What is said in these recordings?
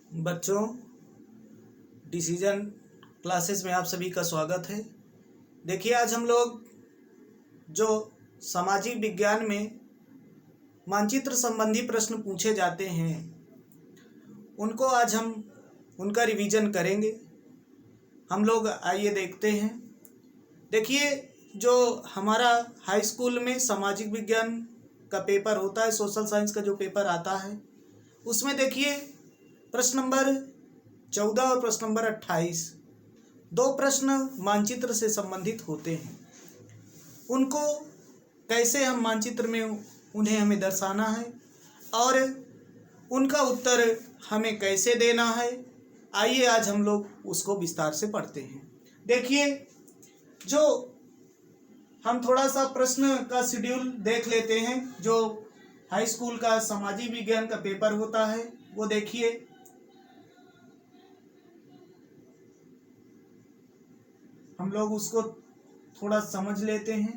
बच्चों, decision classes में आप सभी का स्वागत है। देखिए, आज हम लोग जो सामाजिक विज्ञान में मानचित्र संबंधी प्रश्न पूछे जाते हैं उनको आज हम उनका रिवीजन करेंगे। हम लोग आइए देखते हैं। देखिए, जो हमारा हाई स्कूल में सामाजिक विज्ञान का पेपर होता है, सोशल साइंस का जो पेपर आता है, उसमें देखिए प्रश्न नंबर 14 और प्रश्न नंबर 28 दो प्रश्न मानचित्र से संबंधित होते हैं। उनको कैसे हम मानचित्र में उन्हें हमें दर्शाना है और उनका उत्तर हमें कैसे देना है, आइए आज हम लोग उसको विस्तार से पढ़ते हैं। देखिए, जो हम थोड़ा सा प्रश्न का शेड्यूल देख लेते हैं। जो हाई स्कूल का सामाजिक विज्ञान का पेपर होता है वो देखिए, हम लोग उसको थोड़ा समझ लेते हैं।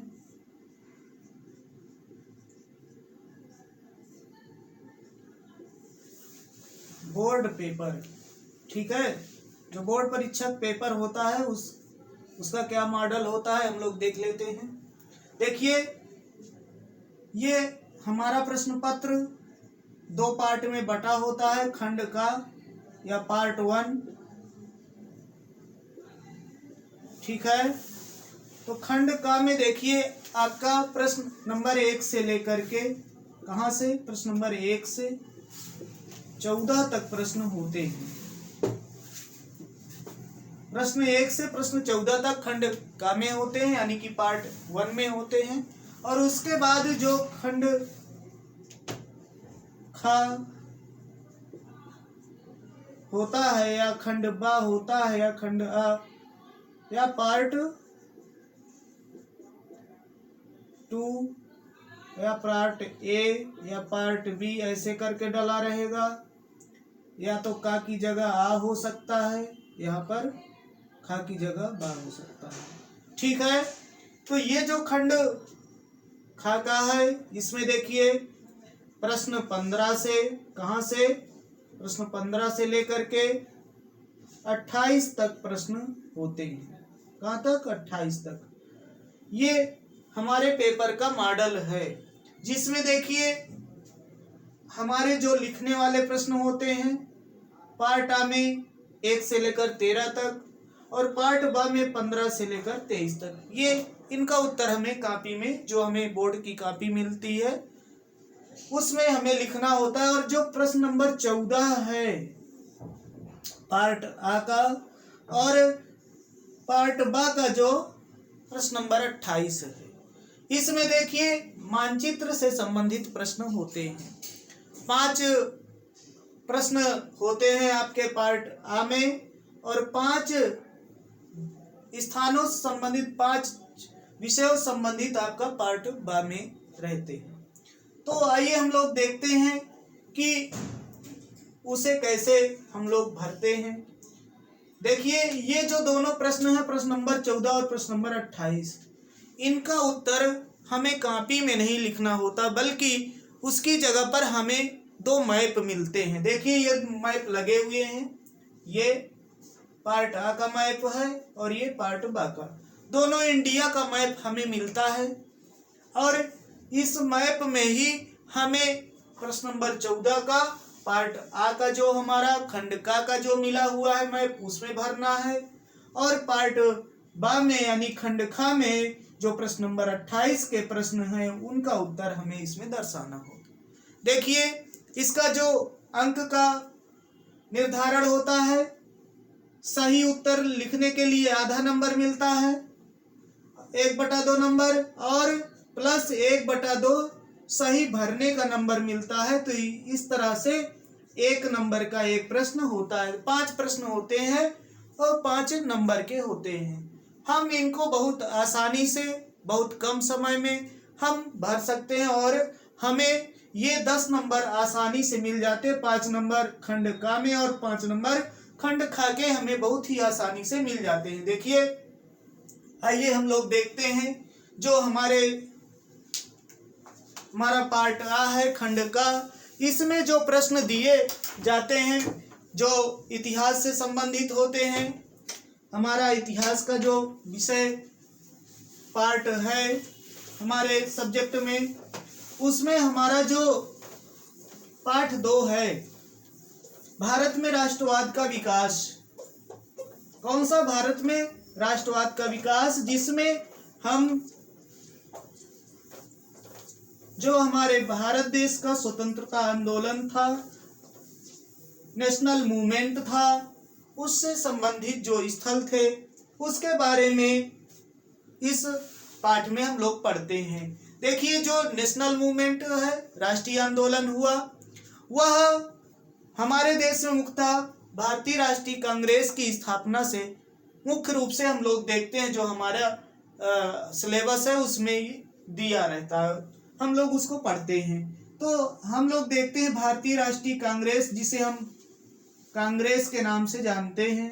बोर्ड पेपर, ठीक है, जो बोर्ड परीक्षा पेपर होता है उसका क्या मॉडल होता है हम लोग देख लेते हैं। देखिए, ये हमारा प्रश्न पत्र दो पार्ट में बटा होता है, खंड का या पार्ट 1, ठीक है। तो खंड का में देखिए आपका प्रश्न नंबर 1 से लेकर के कहाँ से, प्रश्न नंबर 1 से 14 तक प्रश्न होते हैं। प्रश्न 1 से प्रश्न 14 तक खंड का में होते हैं, यानी कि पार्ट 1 में होते हैं। और उसके बाद जो खंड खा होता है या खंड बा होता है या खंड आ या पार्ट 2 या पार्ट ए या पार्ट बी ऐसे करके डला रहेगा, या तो का की जगह आ हो सकता है, यहाँ पर खा की जगह बा हो सकता है, ठीक है। तो ये जो खंड खा का है, इसमें देखिए प्रश्न 15 से कहाँ से, प्रश्न 15 से लेकर के 28 तक प्रश्न होते हैं। कहाँ तक? 28 तक। ये हमारे पेपर का मॉडल है, जिसमें देखिए हमारे जो लिखने वाले प्रश्न होते हैं पार्ट आ में 1 से लेकर 13 तक और पार्ट बा में 15 से लेकर 23 तक। ये इनका उत्तर हमें कॉपी में, जो हमें बोर्ड की कॉपी मिलती है, उसमें हमें लिखना होता है। और जो प्रश्न नंबर 14 है पार्ट आ का और पार्ट बा का जो प्रश्न नंबर 28 है, इसमें देखिए मानचित्र से संबंधित प्रश्न होते हैं। 5 प्रश्न होते हैं आपके पार्ट आ में और 5 स्थानों से संबंधित, 5 विषयों संबंधित आपका पार्ट बा में रहते हैं। तो आइए हम लोग देखते हैं कि उसे कैसे हम लोग भरते हैं। देखिए, ये जो दोनों प्रश्न हैं, प्रश्न नंबर 14 और प्रश्न नंबर 28, इनका उत्तर हमें कॉपी में नहीं लिखना होता, बल्कि उसकी जगह पर हमें 2 मैप मिलते हैं। देखिए, ये मैप लगे हुए हैं, ये पार्ट आ का मैप है और ये पार्ट बा का। दोनों इंडिया का मैप हमें मिलता है और इस मैप में ही हमें प्रश्न नंबर 14 का पार्ट आ का जो हमारा खंड का जो मिला हुआ है मैप, उसमें भरना है। और पार्ट बा में यानी खंड खा में जो प्रश्न नंबर 28 के प्रश्न हैं, उनका उत्तर हमें इसमें दर्शाना होगा। देखिए, इसका जो अंक का निर्धारण होता है, सही उत्तर लिखने के लिए आधा नंबर मिलता है, 1/2 नंबर, और प्लस 1/2 सही भरने का नंबर मिलता है। तो इस तरह से 1 नंबर का एक प्रश्न होता है। 5 प्रश्न होते हैं और 5 नंबर के होते हैं। हम इनको बहुत आसानी से, बहुत कम समय में हम भर सकते हैं और हमें ये 10 नंबर आसानी से मिल जाते हैं। 5 नंबर खंड का में और 5 नंबर खंड खा के हमें बहुत ही आसानी से मिल जाते हैं। देखिए, आइए हम लोग देखते हैं। जो हमारा पार्ट आ है खंड का, इसमें जो प्रश्न दिए जाते हैं जो इतिहास से संबंधित होते हैं, हमारा इतिहास का जो विषय पार्ट है हमारे सब्जेक्ट में, उसमें हमारा जो पाठ 2 है, भारत में राष्ट्रवाद का विकास। कौन सा भारत में राष्ट्रवाद का विकास, जिसमें हम जो हमारे भारत देश का स्वतंत्रता आंदोलन था, नेशनल मूवमेंट था, उससे संबंधित जो स्थल थे उसके बारे में इस पाठ में हम लोग पढ़ते हैं। देखिए, जो नेशनल मूवमेंट है, राष्ट्रीय आंदोलन हुआ, वह हमारे देश में मुख्यतः भारतीय राष्ट्रीय कांग्रेस की स्थापना से मुख्य रूप से हम लोग देखते हैं। जो हमारा सिलेबस है उसमें ये दिया रहता है, हम लोग उसको पढ़ते हैं। तो हम लोग देखते हैं भारतीय राष्ट्रीय कांग्रेस, जिसे हम कांग्रेस के नाम से जानते हैं,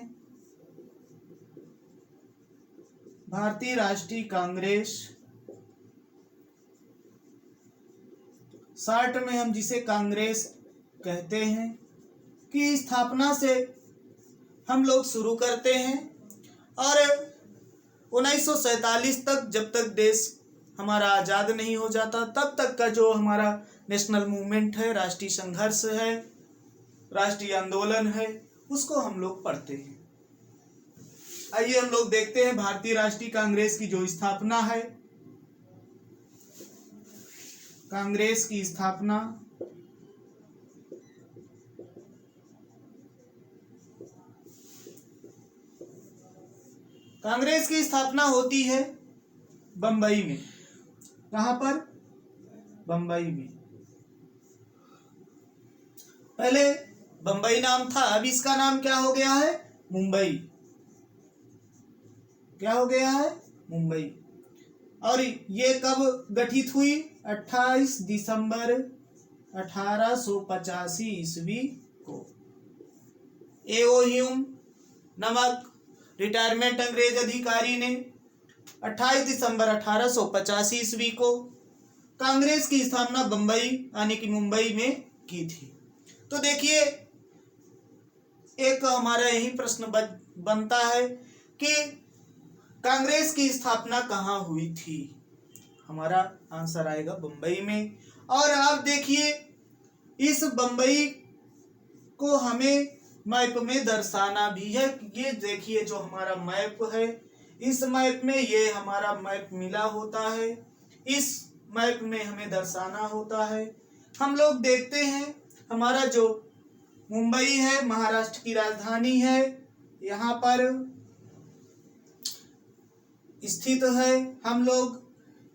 भारतीय राष्ट्रीय कांग्रेस, शॉर्ट में हम जिसे कांग्रेस कहते हैं, की स्थापना से हम लोग शुरू करते हैं और 1947 तक, जब तक देश हमारा आज़ाद नहीं हो जाता, तब तक का जो हमारा नेशनल मूवमेंट है, राष्ट्रीय संघर्ष है, राष्ट्रीय आंदोलन है, उसको हम लोग पढ़ते हैं। आइए हम लोग देखते हैं भारतीय राष्ट्रीय कांग्रेस की जो स्थापना है, कांग्रेस की स्थापना कांग्रेस की स्थापना होती है बंबई में। कहां पर? बंबई में। पहले बंबई नाम था, अब इसका नाम क्या हो गया है? मुंबई। क्या हो गया है? मुंबई। और ये कब गठित हुई? 28 दिसंबर 1885 ईस्वी को। एओ ह्यूम नामक रिटायरमेंट अंग्रेज अधिकारी ने 28 दिसंबर 1885 ईस्वी को कांग्रेस की स्थापना बंबई यानी कि मुंबई में की थी। तो देखिए, एक हमारा यही प्रश्न बनता है कि कांग्रेस की स्थापना कहाँ हुई थी? हमारा आंसर आएगा बंबई में। और आप देखिए, इस बंबई को हमें मैप में दर्शाना भी है। ये देखिए, जो हमारा मैप है, इस मैप में ये हमारा मैप मिला होता है, इस मैप में हमें दर्शाना होता है। हम लोग देखते हैं हमारा जो मुंबई है, महाराष्ट्र की राजधानी है, यहाँ पर स्थित है। हम लोग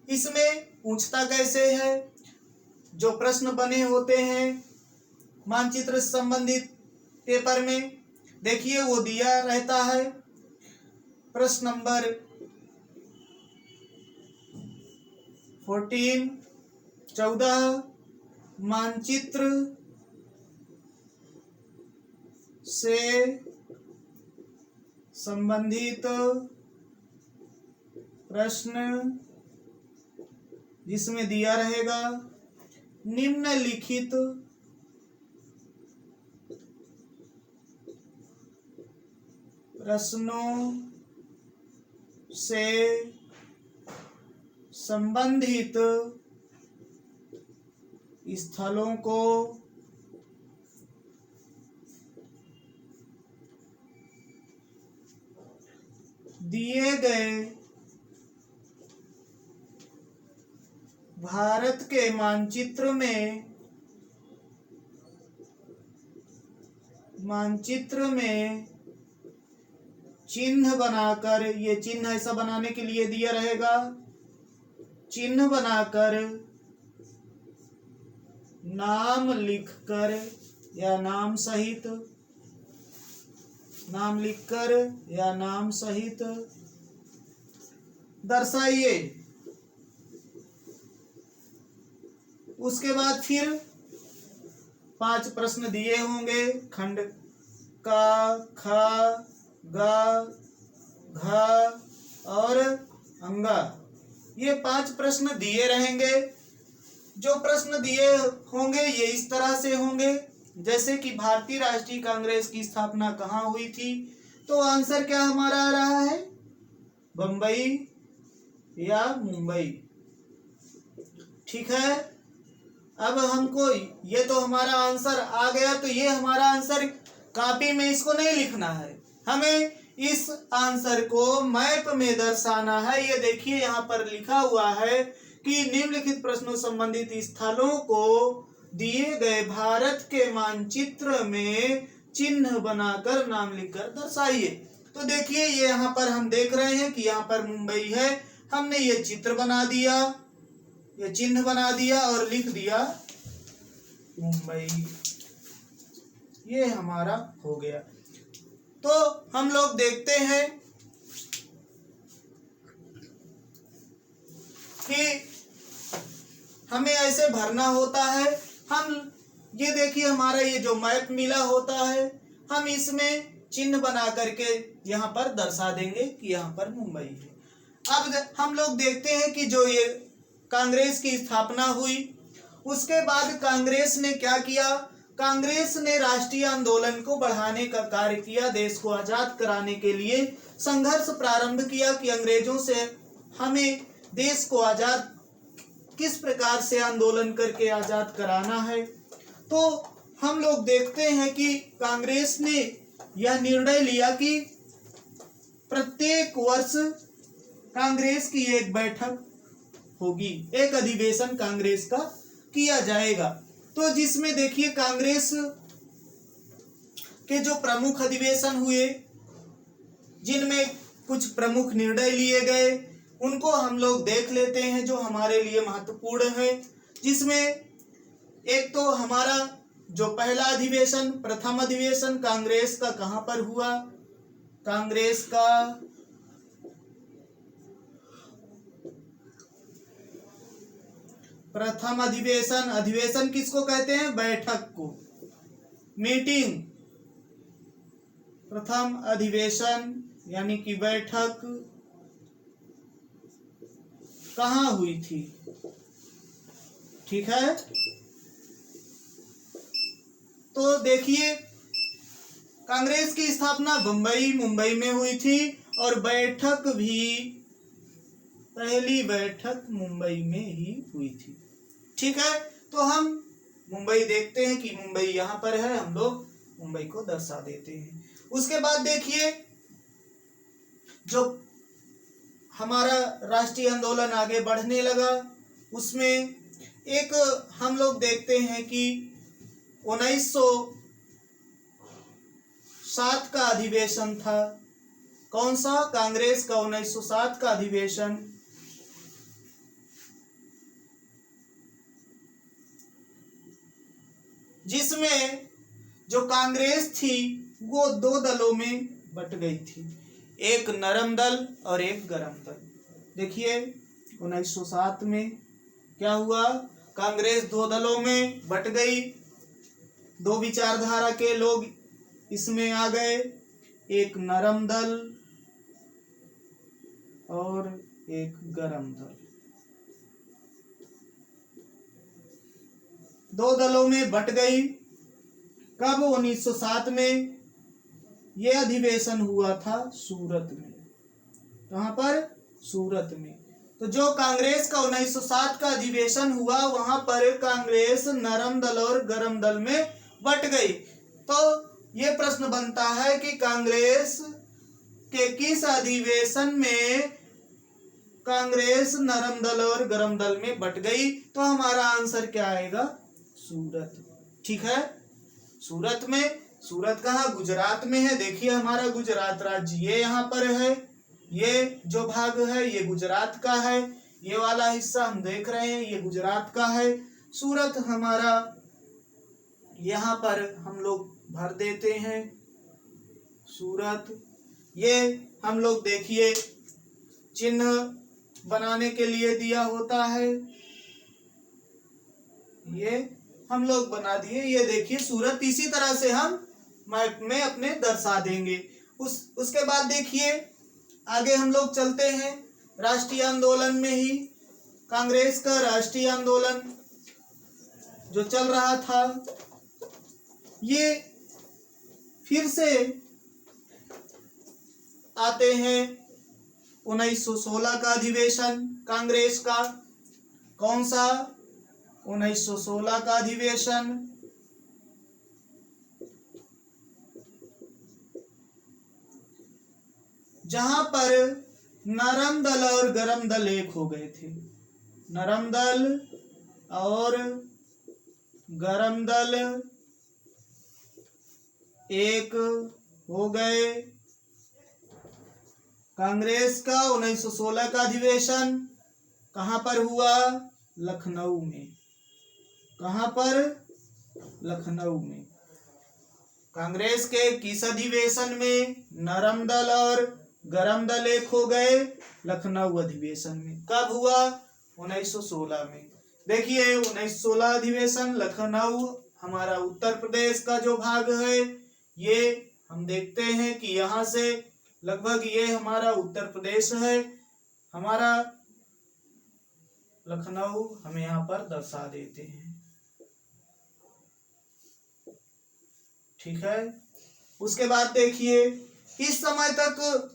इसमें पूछता कैसे है, जो प्रश्न बने होते हैं मानचित्र से संबंधित पेपर में, देखिए वो दिया रहता है। प्रश्न नंबर 14 मानचित्र से संबंधित प्रश्न, जिसमें दिया रहेगा निम्नलिखित प्रश्नों से संबंधित स्थलों को दिए गए भारत के मानचित्र में चिन्ह बनाकर, ये चिन्ह ऐसा बनाने के लिए दिया रहेगा, चिन्ह बनाकर, नाम लिखकर या नाम सहित, नाम लिखकर या नाम सहित दर्शाइए। उसके बाद फिर 5 प्रश्न दिए होंगे, खंड का, ख, ग, घ और अंगा। ये 5 प्रश्न दिए रहेंगे। जो प्रश्न दिए होंगे ये इस तरह से होंगे जैसे कि भारतीय राष्ट्रीय कांग्रेस की स्थापना कहाँ हुई थी, तो आंसर क्या हमारा आ रहा है, बम्बई या मुंबई। ठीक है, अब हमको ये तो हमारा आंसर आ गया, तो ये हमारा आंसर कॉपी में इसको नहीं लिखना है, हमें इस आंसर को मैप में दर्शाना है। ये देखिए यहाँ पर लिखा हुआ है कि निम्नलिखित प्रश्नों संबंधित स्थलों को दिए गए भारत के मानचित्र में चिन्ह बनाकर नाम लिखकर दर्शाइए। तो देखिए ये यहाँ पर हम देख रहे हैं कि यहाँ पर मुंबई है, हमने ये चित्र बना दिया, ये चिन्ह बना दिया और लिख दिया मुंबई, ये हमारा हो गया। तो हम लोग देखते हैं कि हमें ऐसे भरना होता है। हम ये देखिए हमारा ये जो मैप मिला होता है, हम इसमें चिन्ह बना करके यहाँ पर दर्शा देंगे कि यहाँ पर मुंबई है। अब हम लोग देखते हैं कि जो ये कांग्रेस की स्थापना हुई, उसके बाद कांग्रेस ने क्या किया, कांग्रेस ने राष्ट्रीय आंदोलन को बढ़ाने का कार्य किया, देश को आजाद कराने के लिए संघर्ष प्रारंभ किया कि अंग्रेजों से हमें देश को आजाद किस प्रकार से आंदोलन करके आजाद कराना है। तो हम लोग देखते हैं कि कांग्रेस ने यह निर्णय लिया कि प्रत्येक वर्ष कांग्रेस की एक बैठक होगी, एक अधिवेशन कांग्रेस का किया जाएगा। तो जिसमें देखिए कांग्रेस के जो प्रमुख अधिवेशन हुए, जिनमें कुछ प्रमुख निर्णय लिए गए, उनको हम लोग देख लेते हैं जो हमारे लिए महत्वपूर्ण है। जिसमें एक तो हमारा जो पहला अधिवेशन, प्रथम अधिवेशन कांग्रेस का कहां पर हुआ, कांग्रेस का प्रथम अधिवेशन, अधिवेशन किसको कहते हैं, बैठक को, मीटिंग, प्रथम अधिवेशन यानी कि बैठक कहाँ हुई थी। ठीक है, तो देखिए कांग्रेस की स्थापना मुंबई में हुई थी और बैठक भी, पहली बैठक मुंबई में ही हुई थी। ठीक है, तो हम मुंबई देखते हैं कि मुंबई यहाँ पर है, हम लोग मुंबई को दर्शा देते हैं। उसके बाद देखिए जो हमारा राष्ट्रीय आंदोलन आगे बढ़ने लगा, उसमें एक हम लोग देखते हैं कि 1907 का अधिवेशन था। कौन सा, कांग्रेस का 1907 का अधिवेशन, जिसमें जो कांग्रेस थी वो दो दलों में बट गई थी, एक नरम दल और एक गरम दल। देखिए 1907 में क्या हुआ, कांग्रेस दो दलों में बट गई, दो विचारधारा के लोग इसमें आ गए, एक नरम दल और एक गरम दल, दो दलों में बट गई। कब, 1907 में। यह अधिवेशन हुआ था सूरत में, कहां पर, सूरत में। तो जो कांग्रेस का 1907 का अधिवेशन हुआ, वहां पर कांग्रेस नरम दल और गरम दल में बट गई। तो ये प्रश्न बनता है कि कांग्रेस के किस अधिवेशन में कांग्रेस नरम दल और गरम दल में बट गई, तो हमारा आंसर क्या आएगा, सूरत। ठीक है, सूरत में। सूरत कहाँ, गुजरात में है। देखिए हमारा गुजरात राज्य ये यहाँ पर है, ये जो भाग है ये गुजरात का है, ये वाला हिस्सा हम देख रहे हैं ये गुजरात का है। सूरत हमारा यहाँ पर हम लोग भर देते हैं, सूरत। ये हम लोग देखिए चिन्ह बनाने के लिए दिया होता है, ये हम लोग बना दिए। ये देखिए सूरत, इसी तरह से हम मैप में अपने दर्शा देंगे। उसके बाद देखिए आगे हम लोग चलते हैं राष्ट्रीय आंदोलन में ही। कांग्रेस का राष्ट्रीय आंदोलन जो चल रहा था, ये फिर से आते हैं 1916 का अधिवेशन कांग्रेस का। कौन सा? 1916 का अधिवेशन। जहां पर नरम दल और गरम दल एक हो गए थे। नरम दल और गरम दल एक हो गए। कांग्रेस का 1916 का अधिवेशन कहां पर हुआ? लखनऊ में। कहां पर? लखनऊ में। कांग्रेस के किस अधिवेशन में नरम दल और गरम दल एक हो गए? लखनऊ अधिवेशन में। कब हुआ? 1916 में। देखिए 1916 अधिवेशन लखनऊ हमारा उत्तर प्रदेश का जो भाग है, ये हम देखते हैं कि यहाँ से लगभग ये हमारा उत्तर प्रदेश है। हमारा लखनऊ हम यहाँ पर दर्शा देते हैं। ठीक है। उसके बाद देखिए इस समय तक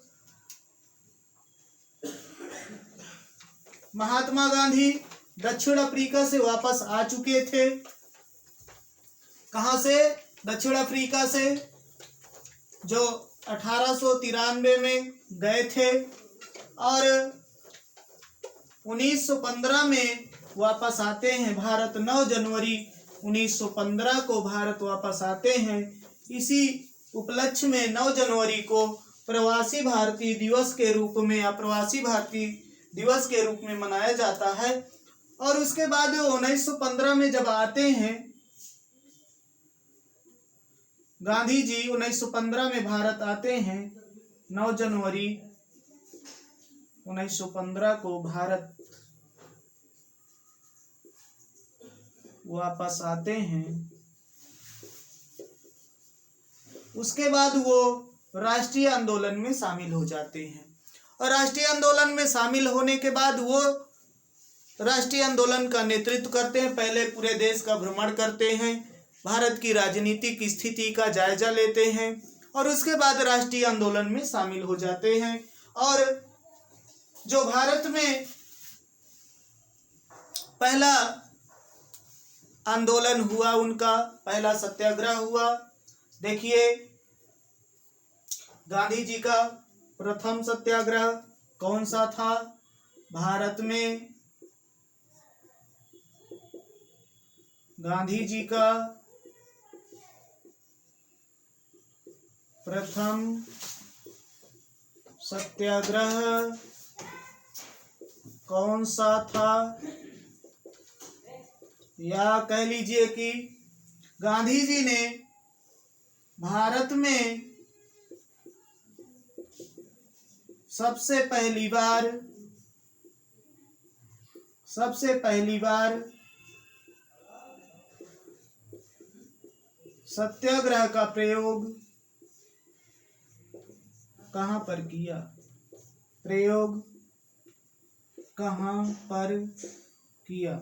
महात्मा गांधी दक्षिण अफ्रीका से वापस आ चुके थे। कहां से? दक्षिण अफ्रीका से, जो 1893 में गए थे और 1915 में वापस आते हैं भारत। 9 जनवरी 1915 को भारत वापस आते हैं। इसी उपलक्ष्य में 9 जनवरी को प्रवासी भारतीय दिवस के रूप में या प्रवासी भारतीय दिवस के रूप में मनाया जाता है। और उसके बाद 1915 में जब आते हैं गांधी जी, 1915 में भारत आते हैं। 9 जनवरी 1915 को भारत वापस आते हैं। उसके बाद वो राष्ट्रीय आंदोलन में शामिल हो जाते हैं और राष्ट्रीय आंदोलन में शामिल होने के बाद वो राष्ट्रीय आंदोलन का नेतृत्व करते हैं। पहले पूरे देश का भ्रमण करते हैं, भारत की राजनीतिक स्थिति का जायजा लेते हैं और उसके बाद राष्ट्रीय आंदोलन में शामिल हो जाते हैं। और जो भारत में पहला आंदोलन हुआ, उनका पहला सत्याग्रह हुआ। देखिए गांधी जी का प्रथम सत्याग्रह कौन सा था? भारत में गांधी जी का प्रथम सत्याग्रह कौन सा था? या कह लीजिए कि गांधी जी ने भारत में सबसे पहली बार सत्याग्रह का प्रयोग कहां पर किया? प्रयोग कहां पर किया?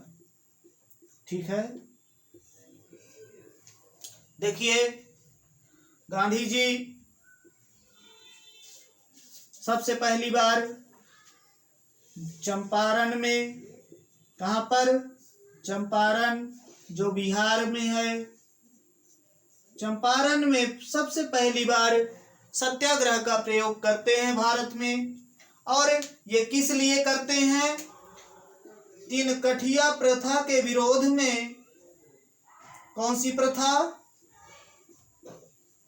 ठीक है। देखिए गांधी जी सबसे पहली बार चंपारण में, कहां पर? चंपारण जो बिहार में है, चंपारण में सबसे पहली बार सत्याग्रह का प्रयोग करते हैं भारत में। और ये किस लिए करते हैं? 3 कठिया प्रथा के विरोध में। कौन सी प्रथा?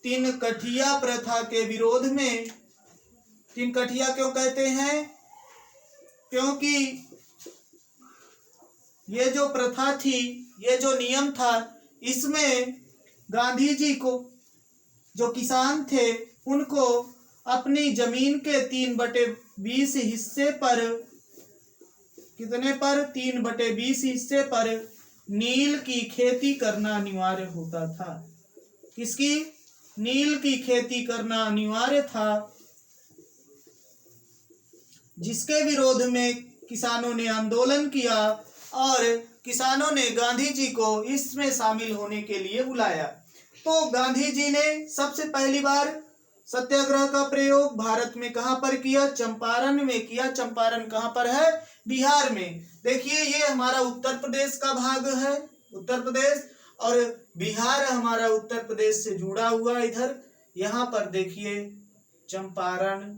3 कठिया प्रथा के विरोध में। 3 कठिया क्यों कहते हैं? क्योंकि ये जो प्रथा थी, ये जो नियम था, इसमें गांधी जी को जो किसान थे उनको अपनी जमीन के 3/20 हिस्से पर, कितने पर? 3/20 हिस्से पर नील की खेती करना अनिवार्य होता था। किसकी? नील की खेती करना अनिवार्य था, जिसके विरोध में किसानों ने आंदोलन किया और किसानों ने गांधी जी को इसमें शामिल होने के लिए बुलाया। तो गांधी जी ने सबसे पहली बार सत्याग्रह का प्रयोग भारत में कहां पर किया? चंपारण में किया। चंपारण कहां पर है? बिहार में। देखिए ये हमारा उत्तर प्रदेश का भाग है, उत्तर प्रदेश, और बिहार हमारा उत्तर प्रदेश से जुड़ा हुआ इधर। यहां पर देखिए चंपारण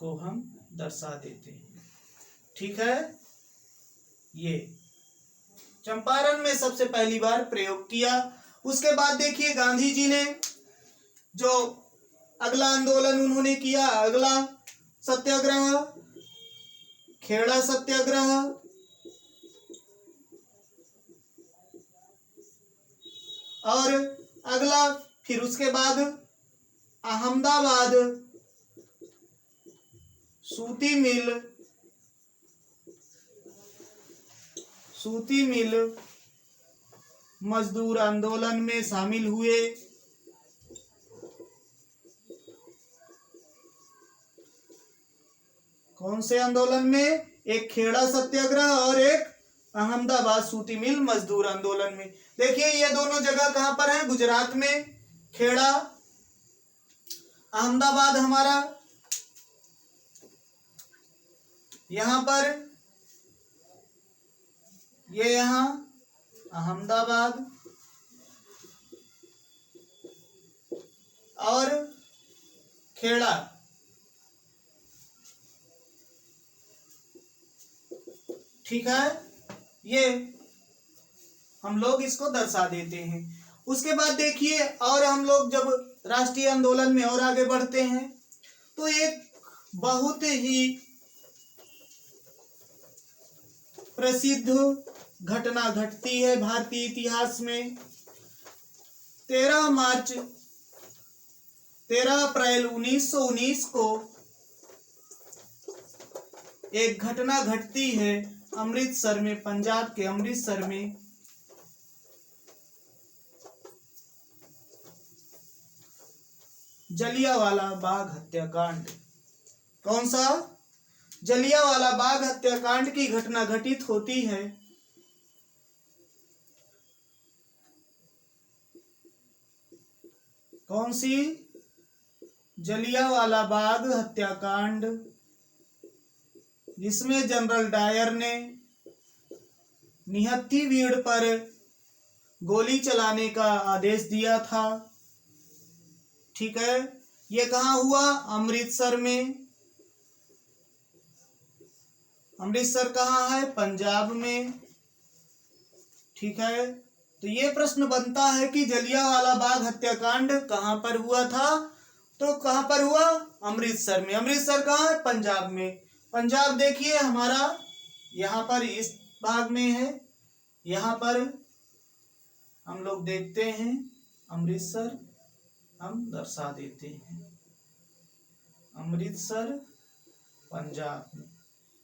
को हम दर्शा देते हैं, ठीक है। ये चंपारण में सबसे पहली बार प्रयोग किया। उसके बाद देखिए गांधी जी ने जो अगला आंदोलन उन्होंने किया, अगला सत्याग्रह खेड़ा सत्याग्रह, और अगला फिर उसके बाद अहमदाबाद सूती मिल मजदूर आंदोलन में शामिल हुए। कौन से आंदोलन में? एक खेड़ा सत्याग्रह और एक अहमदाबाद सूती मिल मजदूर आंदोलन में। देखिए ये दोनों जगह कहां पर है? गुजरात में खेड़ा, अहमदाबाद हमारा यहां पर, ये यहां अहमदाबाद, और खेड़ा ठीक है। ये हम लोग इसको दर्शा देते हैं। उसके बाद देखिए और हम लोग जब राष्ट्रीय आंदोलन में और आगे बढ़ते हैं तो एक बहुत ही प्रसिद्ध घटना घटती है भारतीय इतिहास में। 13 अप्रैल 1919 को एक घटना घटती है अमृतसर में, पंजाब के अमृतसर में। जलियांवाला बाग हत्याकांड। कौन सा? जलियांवाला बाग हत्याकांड की घटना घटित होती है। कौन सी? जलियांवाला बाग हत्याकांड, जिसमें जनरल डायर ने निहत्थी भीड़ पर गोली चलाने का आदेश दिया था, ठीक है। ये कहाँ हुआ? अमृतसर में। अमृतसर कहाँ है? पंजाब में, ठीक है। तो ये प्रश्न बनता है कि जलियांवाला बाग हत्याकांड कहाँ पर हुआ था? तो कहाँ पर हुआ? अमृतसर में। अमृतसर कहाँ है? पंजाब में। पंजाब देखिए हमारा यहाँ पर इस भाग में है। यहाँ पर हम लोग देखते हैं अमृतसर, हम दर्शा देते हैं अमृतसर पंजाब में,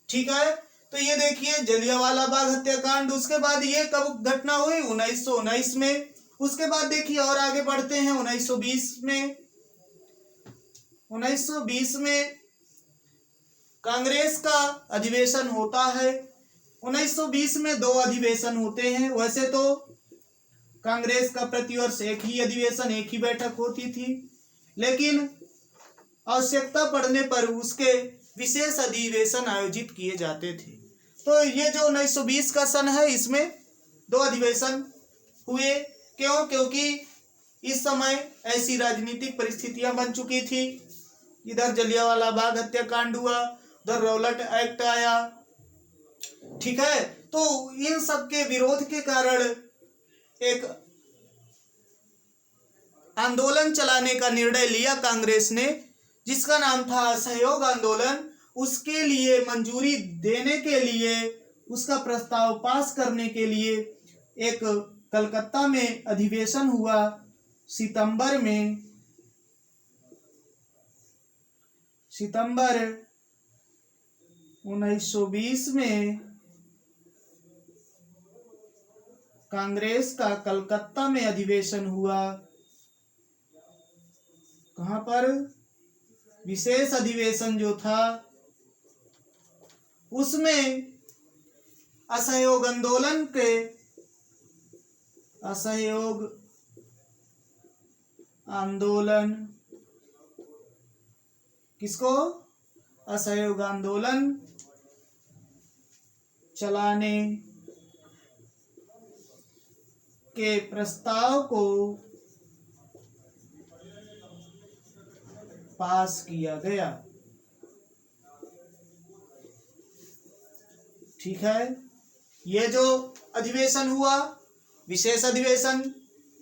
ठीक है। तो ये देखिए जलियांवाला बाग हत्याकांड। उसके बाद ये कब घटना हुई? 1919 में। उसके बाद देखिए और आगे बढ़ते हैं 1920 में। 1920 में कांग्रेस का अधिवेशन होता है। 1920 में 2 अधिवेशन होते हैं। वैसे तो कांग्रेस का प्रतिवर्ष एक ही अधिवेशन, एक ही बैठक होती थी, लेकिन आवश्यकता पड़ने पर उसके विशेष अधिवेशन आयोजित किए जाते थे। तो ये जो 1920 का सन है, इसमें 2 अधिवेशन हुए। क्यों? क्योंकि इस समय ऐसी राजनीतिक परिस्थितियां बन चुकी थी। इधर जलियांवाला बाग हत्याकांड हुआ, उधर रौलट एक्ट आया, ठीक है। तो इन सब के विरोध के कारण एक आंदोलन चलाने का निर्णय लिया कांग्रेस ने, जिसका नाम था असहयोग आंदोलन। उसके लिए मंजूरी देने के लिए, उसका प्रस्ताव पास करने के लिए एक कलकत्ता में अधिवेशन हुआ सितंबर 1920 में। कांग्रेस का कलकत्ता में अधिवेशन हुआ। कहां पर? विशेष अधिवेशन जो था उसमें असहयोग आंदोलन के असहयोग आंदोलन, किसको? असहयोग आंदोलन चलाने के प्रस्ताव को पास किया गया। ठीक है, ये जो अधिवेशन हुआ, विशेष अधिवेशन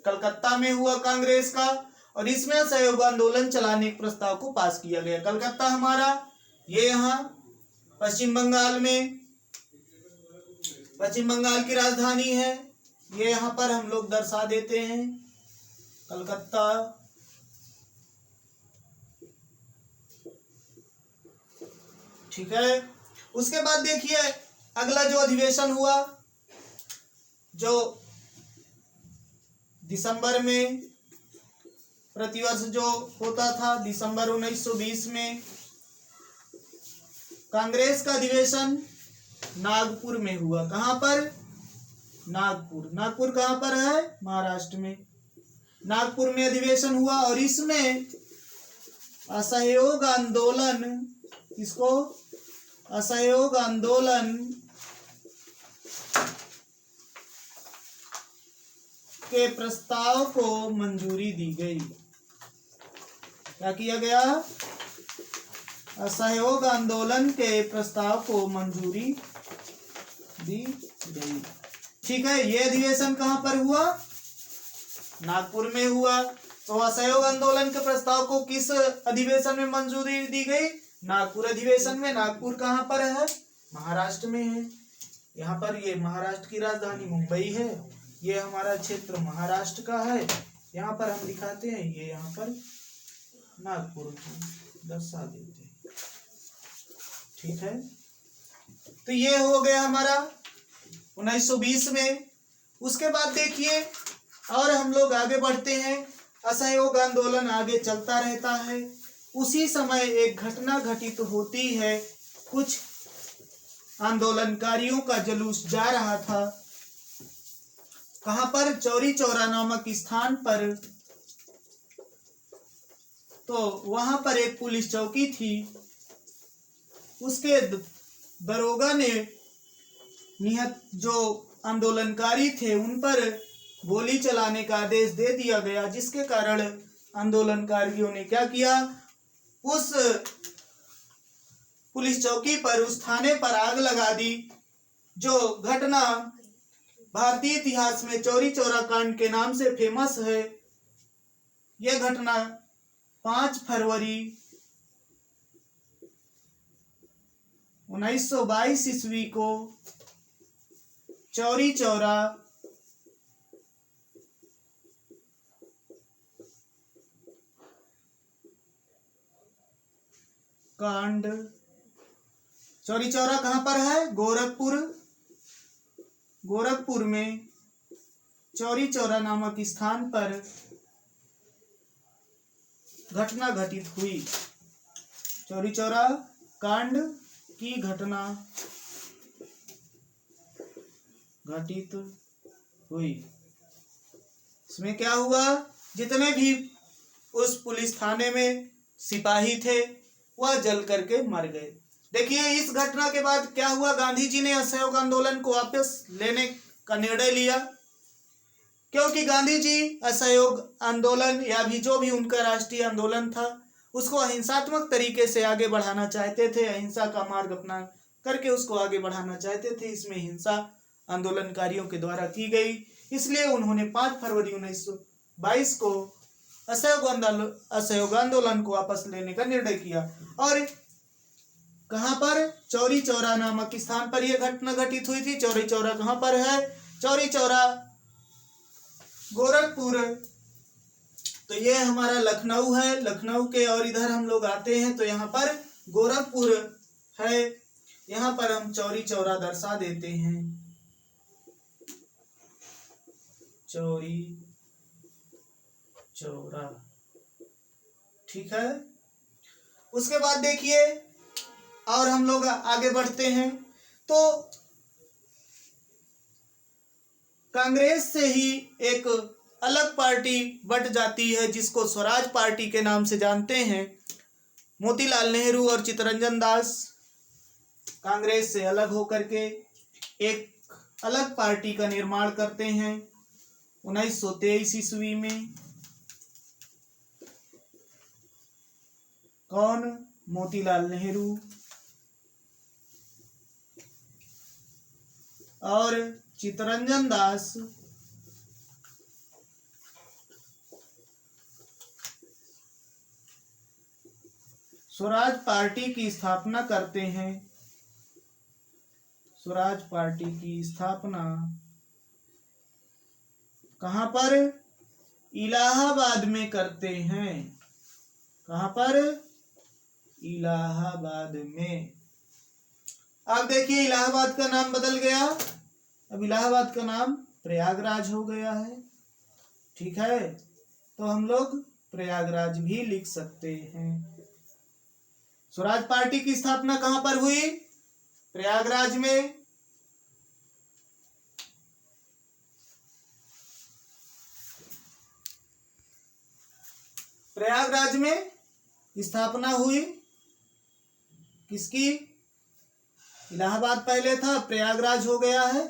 कलकत्ता में हुआ कांग्रेस का, और इसमें असहयोग आंदोलन चलाने के प्रस्ताव को पास किया गया। कलकत्ता हमारा ये यहाँ पश्चिम बंगाल में, पश्चिम बंगाल की राजधानी है। ये यहाँ पर हम लोग दर्शा देते हैं, कलकत्ता। ठीक है, उसके बाद देखिए अगला जो अधिवेशन हुआ, जो दिसंबर में प्रतिवर्ष जो होता था, दिसंबर 1920 में कांग्रेस का अधिवेशन नागपुर में हुआ। कहां पर? नागपुर। नागपुर कहां पर है? महाराष्ट्र में। नागपुर में अधिवेशन हुआ और इसमें असहयोग आंदोलन, किसको? असहयोग आंदोलन के प्रस्ताव को मंजूरी दी गई। क्या किया गया? असहयोग आंदोलन के प्रस्ताव को मंजूरी दी गई। ठीक है, ये अधिवेशन कहां पर हुआ? नागपुर में हुआ। तो असहयोग आंदोलन के प्रस्ताव को किस अधिवेशन में मंजूरी दी गई? नागपुर अधिवेशन में। नागपुर कहां पर है? महाराष्ट्र में है। यहाँ पर ये महाराष्ट्र की राजधानी मुंबई है। ये हमारा क्षेत्र महाराष्ट्र का है। यहाँ पर हम दिखाते हैं, ये यहाँ पर नागपुर दर्शा देते हैं। ठीक है, तो ये हो गया हमारा 1920 में। उसके बाद देखिए और हम लोग आगे बढ़ते हैं। असहयोग आंदोलन आगे चलता रहता है। उसी समय एक घटना घटित होती है। कुछ आंदोलनकारियों का जुलूस जा रहा था। कहां पर? चौरी चौरा नामक स्थान पर। तो वहां पर एक पुलिस चौकी थी। उसके दरोगा ने निहत जो आंदोलनकारी थे उन पर गोली चलाने का आदेश दे दिया गया, जिसके कारण आंदोलनकारियों ने क्या किया? उस पुलिस चौकी पर, उस थाने पर आग लगा दी। जो घटना भारतीय इतिहास में चौरी चौरा कांड के नाम से फेमस है। यह घटना 5 फरवरी 1922 ईस्वी को चौरी चौरा कांड। चौरी चौरा कहां पर है? गोरखपुर। गोरखपुर में चौरी चौरा नामक स्थान पर घटना घटित हुई। चौरी चौरा कांड की घटना घटित हुई। इसमें क्या हुआ? जितने भी उस पुलिस थाने में सिपाही थे वह जल करके मर गए। देखिए इस घटना के बाद क्या हुआ? गांधी जी ने असहयोग आंदोलन को वापस लेने का निर्णय लिया, क्योंकि गांधी जी असहयोग आंदोलन या भी जो भी उनका राष्ट्रीय आंदोलन था उसको अहिंसात्मक तरीके से आगे बढ़ाना चाहते थे। अहिंसा का मार्ग अपना करके उसको आगे बढ़ाना चाहते थे। इसमें हिंसा आंदोलनकारियों के द्वारा की गई, इसलिए उन्होंने 5 फरवरी 1922 को असहयोग आंदोलन को वापस लेने का निर्णय किया। और कहां पर? चौरी चौरा नामक स्थान पर यह घटना घटित हुई थी। चौरी चौरा कहां पर है? चौरी चौरा गोरखपुर। तो ये हमारा लखनऊ है। लखनऊ के और इधर हम लोग आते हैं तो यहाँ पर गोरखपुर है। यहाँ पर हम चौरी चौरा दर्शा देते हैं, चौरी चौरा। ठीक है, उसके बाद देखिए और हम लोग आगे बढ़ते हैं। तो कांग्रेस से ही एक अलग पार्टी बट जाती है जिसको स्वराज पार्टी के नाम से जानते हैं। मोतीलाल नेहरू और चित्तरंजन दास कांग्रेस से अलग होकर के एक अलग पार्टी का निर्माण करते हैं 1923 ईस्वी में। कौन? मोतीलाल नेहरू और चित्तरंजन दास स्वराज पार्टी की स्थापना करते हैं। स्वराज पार्टी की स्थापना कहां पर? इलाहाबाद में करते हैं। कहां पर? इलाहाबाद में। अब देखिए इलाहाबाद का नाम बदल गया, अब इलाहाबाद का नाम प्रयागराज हो गया है। ठीक है, तो हम लोग प्रयागराज भी लिख सकते हैं। स्वराज पार्टी की स्थापना कहां पर हुई? प्रयागराज में। प्रयागराज में स्थापना हुई किसकी? इलाहाबाद पहले था, प्रयागराज हो गया है।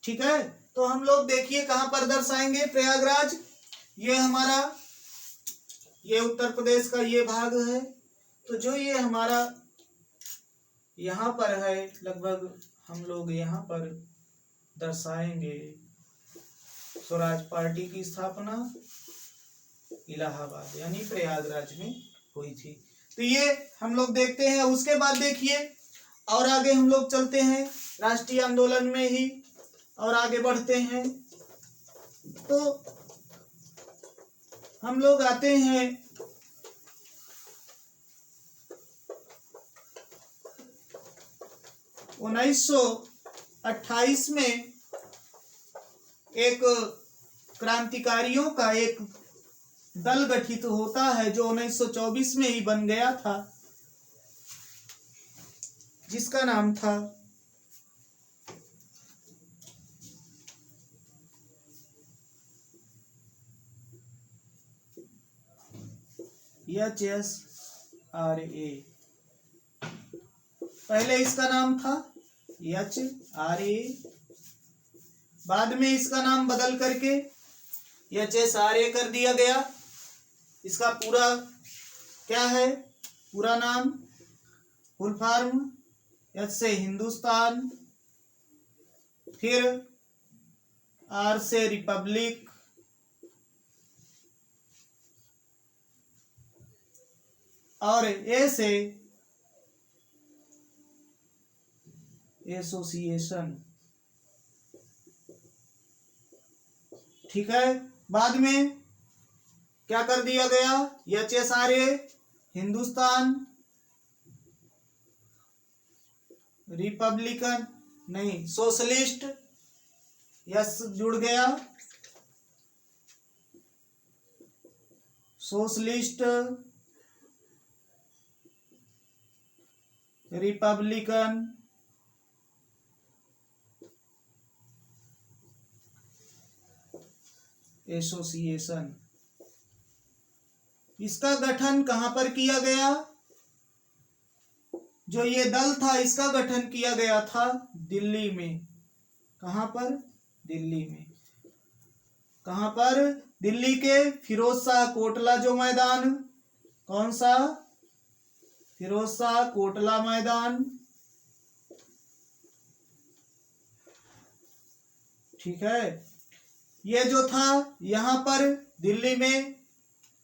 ठीक है, तो हम लोग देखिए कहां पर दर्शाएंगे प्रयागराज। ये हमारा, ये उत्तर प्रदेश का ये भाग है, तो जो ये हमारा यहाँ पर है लगभग हम लोग यहाँ पर दर्शाएंगे स्वराज पार्टी की स्थापना इलाहाबाद यानी प्रयागराज में हुई थी। तो ये हम लोग देखते हैं। उसके बाद देखिए और आगे हम लोग चलते हैं राष्ट्रीय आंदोलन में ही और आगे बढ़ते हैं। तो हम लोग आते हैं 1928 में एक क्रांतिकारियों का एक दल गठित होता है जो 1924 में ही बन गया था, जिसका नाम था HSRA। पहले इसका नाम था HRA, बाद में इसका नाम बदल करके HSRA कर दिया गया। इसका पूरा क्या है? पूरा नाम फुल फॉर्म H से हिंदुस्तान, फिर R से रिपब्लिक, और A से एसोसिएशन। ठीक है, बाद में क्या कर दिया गया? HSRA हिंदुस्तान, रिपब्लिकन नहीं सोशलिस्ट, यस जुड़ गया, सोशलिस्ट, रिपब्लिकन, एसोसिएशन। इसका गठन कहां पर किया गया? जो ये दल था इसका गठन किया गया था दिल्ली में। कहां पर? दिल्ली में। कहां पर? दिल्ली के फिरोज शाह कोटला जो मैदान, कौन सा? फिरोज शाह कोटला मैदान। ठीक है, ये जो था यहां पर दिल्ली में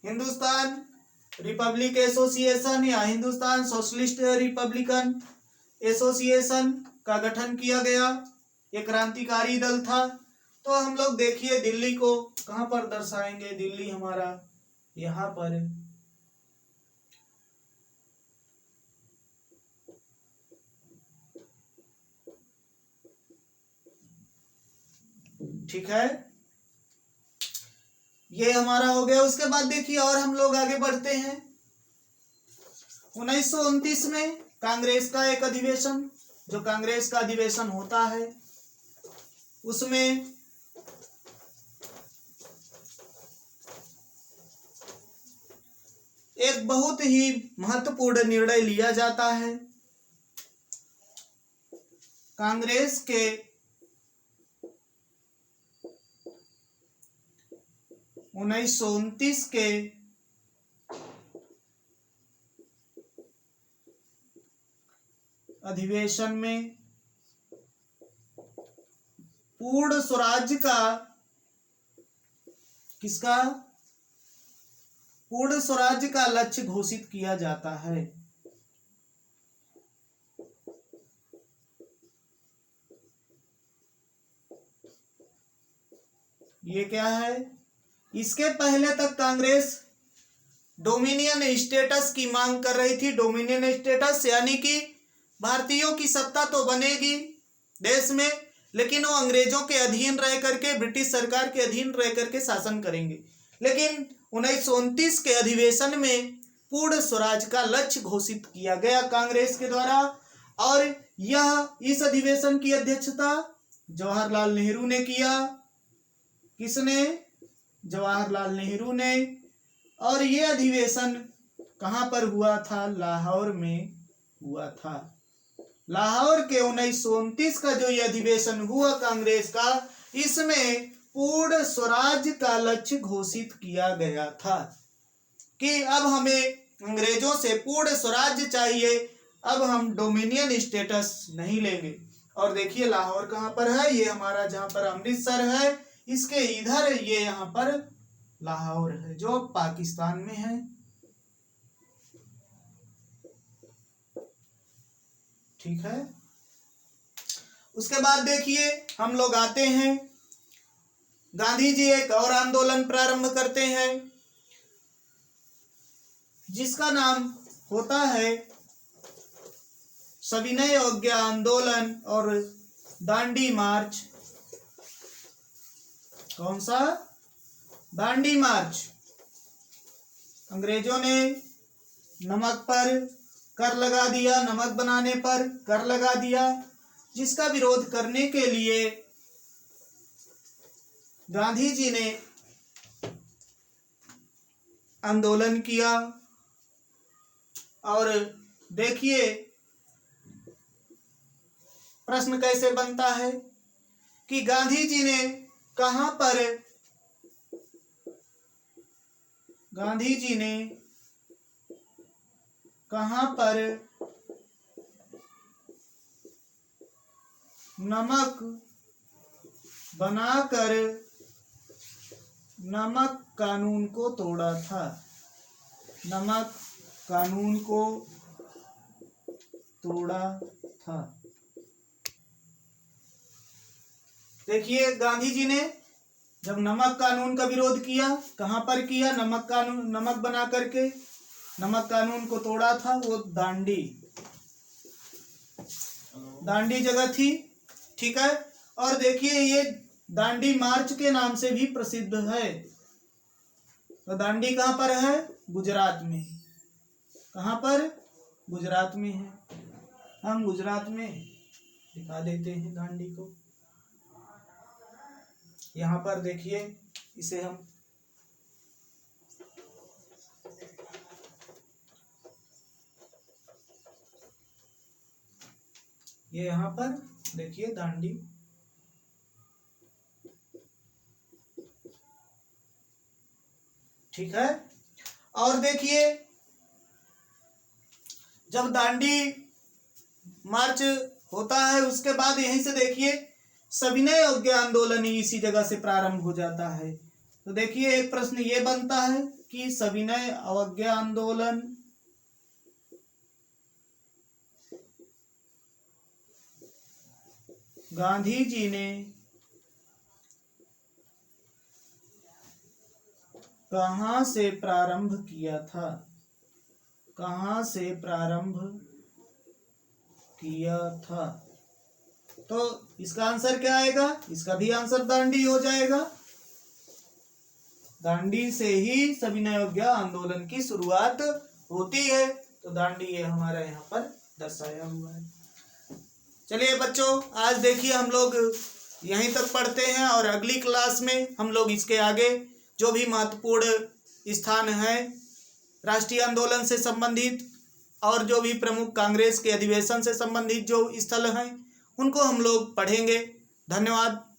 हिंदुस्तान रिपब्लिक एसोसिएशन या हिंदुस्तान सोशलिस्ट रिपब्लिकन एसोसिएशन का गठन किया गया। ये क्रांतिकारी दल था। तो हम लोग देखिए दिल्ली को कहां पर दर्शाएंगे? दिल्ली हमारा यहाँ पर ठीक है, ये हमारा हो गया। उसके बाद देखिए और हम लोग आगे बढ़ते हैं 1929 में कांग्रेस का एक अधिवेशन, जो कांग्रेस का अधिवेशन होता है उसमें एक बहुत ही महत्वपूर्ण निर्णय लिया जाता है। कांग्रेस के उन्नीस सौ 29 के अधिवेशन में पूर्ण स्वराज्य का किसका पूर्ण स्वराज्य का लक्ष्य घोषित किया जाता है। ये क्या है? इसके पहले तक कांग्रेस डोमिनियन स्टेटस की मांग कर रही थी। डोमिनियन स्टेटस यानी कि भारतीयों की सत्ता तो बनेगी देश में, लेकिन वो अंग्रेजों के अधीन रह करके, ब्रिटिश सरकार के अधीन रह करके शासन करेंगे। लेकिन 1929 के अधिवेशन में पूर्ण स्वराज का लक्ष्य घोषित किया गया कांग्रेस के द्वारा, और इस अधिवेशन की अध्यक्षता जवाहरलाल नेहरू ने किया। किसने? जवाहरलाल नेहरू ने। और ये अधिवेशन कहाँ पर हुआ था? लाहौर में हुआ था। लाहौर के 1929 का जो ये अधिवेशन हुआ कांग्रेस का, इसमें पूर्ण स्वराज का लक्ष्य घोषित किया गया था कि अब हमें अंग्रेजों से पूर्ण स्वराज्य चाहिए, अब हम डोमिनियन स्टेटस नहीं लेंगे। और देखिए लाहौर कहाँ पर है? ये हमारा जहाँ पर अमृतसर है, इसके इधर ये यहाँ पर लाहौर है जो पाकिस्तान में है। ठीक है। उसके बाद देखिए हम लोग आते हैं, गांधी जी एक और आंदोलन प्रारंभ करते हैं जिसका नाम होता है सविनय अवज्ञा आंदोलन और दांडी मार्च। कौन सा? दांडी मार्च। अंग्रेजों ने नमक पर कर लगा दिया, नमक बनाने पर कर लगा दिया, जिसका विरोध करने के लिए गांधी जी ने आंदोलन किया। और देखिए प्रश्न कैसे बनता है कि गांधी जी ने कहां पर नमक बनाकर नमक कानून को तोड़ा था। नमक कानून को तोड़ा था। देखिए गांधी जी ने जब नमक कानून का विरोध किया, कहां पर किया? नमक कानून, नमक बना करके नमक कानून को तोड़ा था, वो दांडी जगह थी। ठीक है। और देखिए ये दांडी मार्च के नाम से भी प्रसिद्ध है। तो दांडी कहां पर है? गुजरात में। कहां पर? गुजरात में है। हम गुजरात में दिखा देते हैं दांडी को। यहाँ पर देखिए, इसे हम ये यहाँ पर देखिए दांडी। ठीक है। और देखिए जब दांडी मार्च होता है उसके बाद यहीं से देखिए सविनय अवज्ञा आंदोलन ही इसी जगह से प्रारंभ हो जाता है। तो देखिए एक प्रश्न ये बनता है कि सविनय अवज्ञा आंदोलन गांधी जी ने कहां से प्रारंभ किया था? कहां से प्रारंभ किया था? तो इसका आंसर क्या आएगा? इसका भी आंसर दांडी हो जाएगा। दांडी से ही सविनय अवज्ञा आंदोलन की शुरुआत होती है। तो दांडी ये हमारा यहाँ पर दर्शाया हुआ है। चलिए बच्चों, आज देखिए हम लोग यहीं तक पढ़ते हैं और अगली क्लास में हम लोग इसके आगे जो भी महत्वपूर्ण स्थान है राष्ट्रीय आंदोलन से संबंधित और जो भी प्रमुख कांग्रेस के अधिवेशन से संबंधित जो स्थल हैं उनको हम लोग पढ़ेंगे। धन्यवाद।